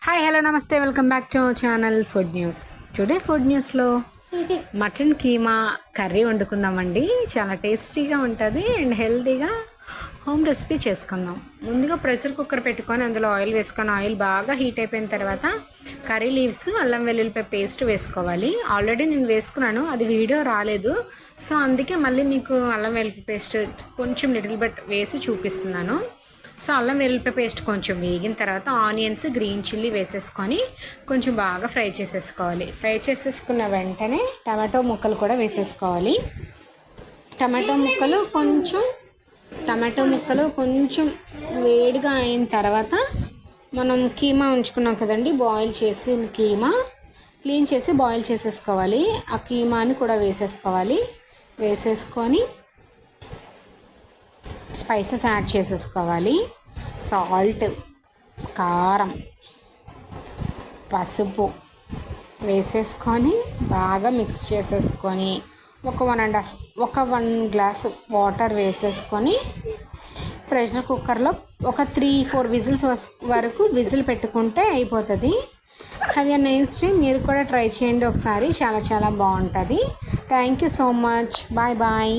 Hi hello నమస్తే welcome back to channel food news. Today food న్యూస్లో mutton keema curry వండుకుందామండి. చాలా టేస్టీగా ఉంటుంది అండ్ హెల్తీగా హోమ్ రెసిపీ చేసుకుందాం. ముందుగా ప్రెషర్ కుక్కర్ పెట్టుకొని అందులో ఆయిల్ వేసుకొని ఆయిల్ బాగా హీట్ అయిపోయిన తర్వాత కర్రీ లీవ్స్, అల్లం వెల్లుల్లిపాయ పేస్ట్ వేసుకోవాలి. ఆల్రెడీ నేను వేసుకున్నాను, అది వీడియో రాలేదు, సో అందుకే మళ్ళీ మీకు అల్లం వెల్లుల్లి పేస్ట్ కొంచెం లిటిల్ బిట్ వేసి చూపిస్తున్నాను. సో అల్లం వెల్లుల్లిపాయ పేస్ట్ కొంచెం వేగిన తర్వాత ఆనియన్స్, గ్రీన్ చిల్లీ వేసేసుకొని కొంచెం బాగా ఫ్రై చేసేసుకోవాలి. ఫ్రై చేసేసుకున్న వెంటనే టమాటో ముక్కలు కూడా వేసేసుకోవాలి. టమాటో ముక్కలు కొంచెం వేడిగా అయిన తర్వాత మనం కీమా ఉంచుకున్నాం కదండి, బాయిల్ చేసి కీమా క్లీన్ చేసి బాయిల్ చేసేసుకోవాలి. ఆ కీమాని కూడా వేసేసుకోవాలి. వేసేసుకొని స్పైసెస్ యాడ్ చేసేసుకోవాలి. సాల్ట్, కారం, పసుపు వేసేసుకొని బాగా మిక్స్ చేసేసుకొని ఒక 1 గ్లాసు వాటర్ వేసేసుకొని ప్రెషర్ కుక్కర్లో ఒక 3-4 విజిల్స్ వరకు విజిల్ పెట్టుకుంటే అయిపోతుంది. Have a nice day. మీరు కూడా ట్రై చేయండి ఒకసారి, చాలా చాలా బాగుంటుంది. Thank you so much. Bye bye.